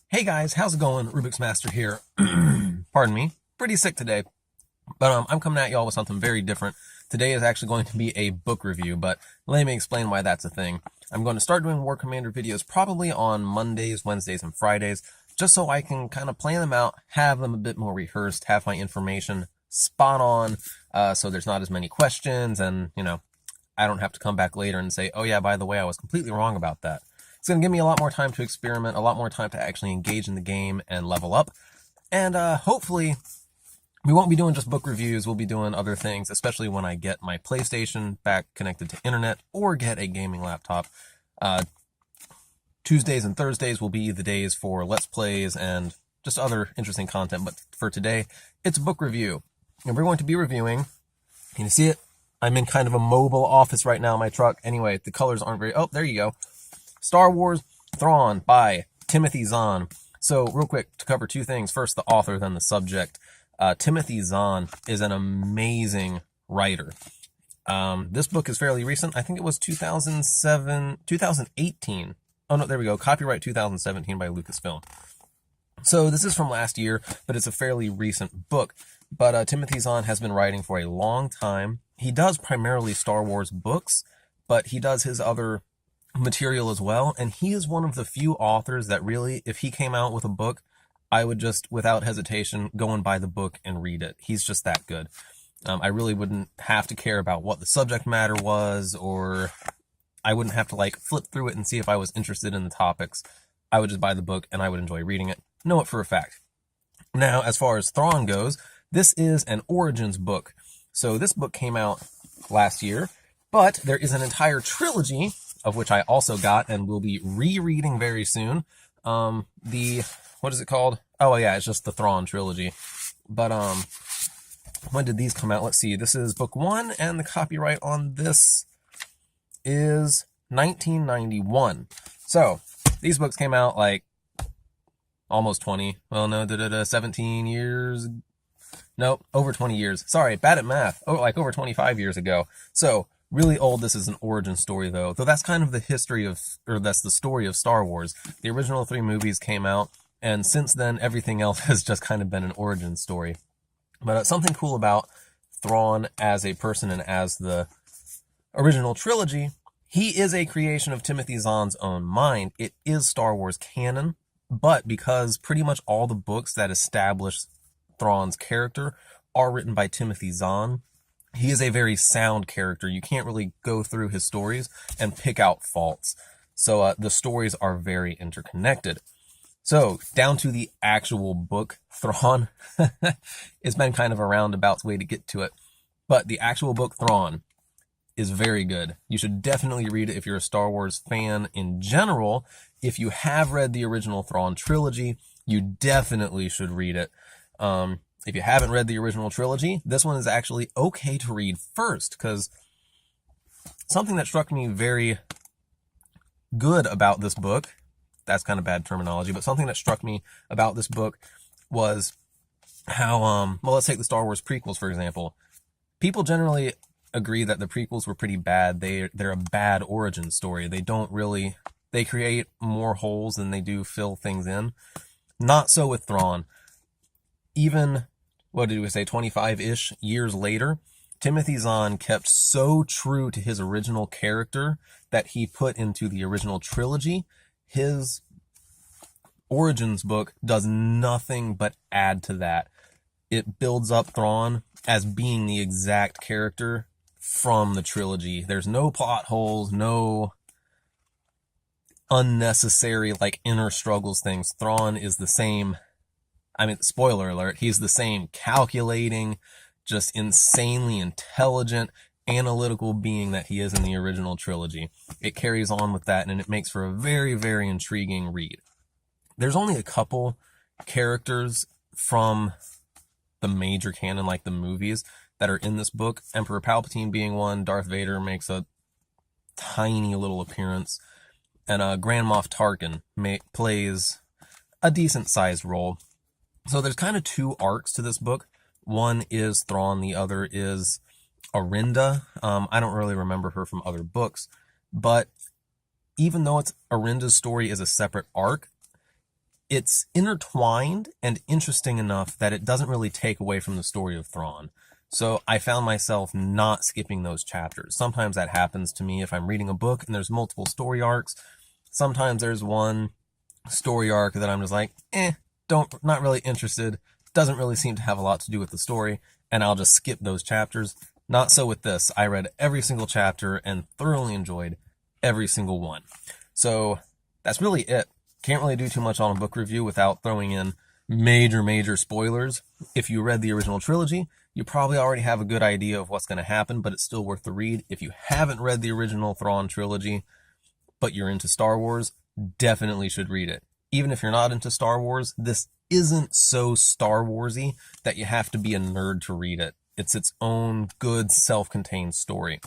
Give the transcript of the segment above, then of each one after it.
Hey guys, how's it going? Rubik's Master here. Pardon me. Pretty sick today, but I'm coming at y'all with something very different. Today is actually going to be a book review, but let me explain why that's a thing. I'm going to start doing War Commander videos probably on Mondays, Wednesdays, and Fridays, just so I can kind of plan them out, have them a bit more rehearsed, have my information spot on, so there's not as many questions, and, I don't have to come back later and say, oh yeah, by the way, I was completely wrong about that. It's going to give me a lot more time to experiment, a lot more time to actually engage in the game and level up. And hopefully, we won't be doing just book reviews. We'll be doing other things, especially when I get my PlayStation back connected to internet or get a gaming laptop. Tuesdays and Thursdays will be the days for Let's Plays and just other interesting content. But for today, it's a book review. And we're going to be reviewing, can you see it? I'm in kind of a mobile office right now in my truck. Anyway, the colors aren't very, oh, there you go. Star Wars Thrawn by Timothy Zahn. So real quick, to cover two things. First, the author, then the subject. Timothy Zahn is an amazing writer. This book is fairly recent. I think it was 2018. Oh no, there we go. Copyright 2017 by Lucasfilm. So this is from last year, but it's a fairly recent book. But Timothy Zahn has been writing for a long time. He does primarily Star Wars books, but he does his other material as well, and he is one of the few authors that really, if he came out with a book, I would just, without hesitation, go and buy the book and read it. He's just that good. I really wouldn't have to care about what the subject matter was, or I wouldn't have to flip through it and see if I was interested in the topics. I would just buy the book and I would enjoy reading it. Know it for a fact. Now, as far as Thrawn goes, this is an Origins book. So this book came out last year, but there is an entire trilogy of which I also got and will be rereading very soon. What is it called? Oh yeah, it's just the Thrawn trilogy. But when did these come out? Let's see. This is book 1, and the copyright on this is 1991. So these books came out almost 20. Well, no, 17 years. Nope, over 20 years. Sorry, bad at math. Oh, over 25 years ago. So really old. This is an origin story, though that's kind of the history of, or that's the story of Star Wars. The original 3 movies came out, and since then, everything else has just kind of been an origin story. But something cool about Thrawn as a person and as the original trilogy, he is a creation of Timothy Zahn's own mind. It is Star Wars canon, but because pretty much all the books that establish Thrawn's character are written by Timothy Zahn, he is a very sound character. You can't really go through his stories and pick out faults. So the stories are very interconnected. So down to the actual book, Thrawn. It's been kind of a roundabout way to get to it. But the actual book, Thrawn, is very good. You should definitely read it if you're a Star Wars fan in general. If you have read the original Thrawn trilogy, you definitely should read it. If you haven't read the original trilogy, this one is actually okay to read first, because something that struck me very good about this book, that's kind of bad terminology, but something that struck me about this book was how, well, let's take the Star Wars prequels, for example. People generally agree that the prequels were pretty bad. They're a bad origin story. They create more holes than they do fill things in. Not so with Thrawn. Even, what did we say, 25-ish years later, Timothy Zahn kept so true to his original character that he put into the original trilogy. His Origins book does nothing but add to that. It builds up Thrawn as being the exact character from the trilogy. There's no plot holes, no unnecessary, inner struggles things. Thrawn is the same. I mean, spoiler alert, he's the same calculating, just insanely intelligent, analytical being that he is in the original trilogy. It carries on with that, and it makes for a very, very intriguing read. There's only a couple characters from the major canon, like the movies, that are in this book. Emperor Palpatine being one, Darth Vader makes a tiny little appearance, and Grand Moff Tarkin plays a decent-sized role. So there's kind of 2 arcs to this book. One is Thrawn, the other is Arinda. I don't really remember her from other books, but even though Arinda's story is a separate arc, it's intertwined and interesting enough that it doesn't really take away from the story of Thrawn. So I found myself not skipping those chapters. Sometimes that happens to me if I'm reading a book and there's multiple story arcs. Sometimes there's one story arc that I'm just like, not really interested. Doesn't really seem to have a lot to do with the story, and I'll just skip those chapters. Not so with this. I read every single chapter and thoroughly enjoyed every single one. So that's really it. Can't really do too much on a book review without throwing in major spoilers. If you read the original trilogy, you probably already have a good idea of what's going to happen, but it's still worth the read. If you haven't read the original Thrawn trilogy, but you're into Star Wars, definitely should read it. Even if you're not into Star Wars, this isn't so Star Warsy that you have to be a nerd to read it. It's its own good, self-contained story.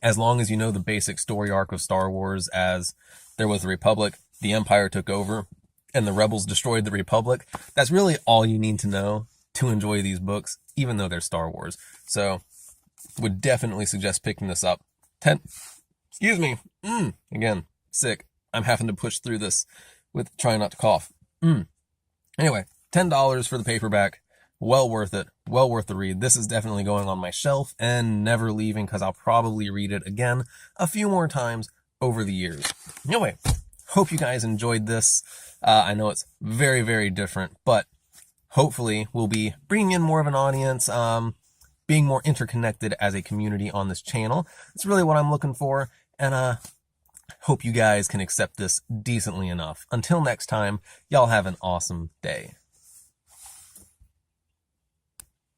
As long as you know the basic story arc of Star Wars, as there was the Republic, the Empire took over, and the Rebels destroyed the Republic, that's really all you need to know to enjoy these books, even though they're Star Wars. So, would definitely suggest picking this up. Excuse me. Again, sick. I'm having to push through this with trying not to cough. Anyway, $10 for the paperback. Well worth it. Well worth the read. This is definitely going on my shelf and never leaving because I'll probably read it again a few more times over the years. Anyway, hope you guys enjoyed this. I know it's very different, but hopefully we'll be bringing in more of an audience, being more interconnected as a community on this channel. It's really what I'm looking for, and hope you guys can accept this decently enough. Until next time, y'all have an awesome day.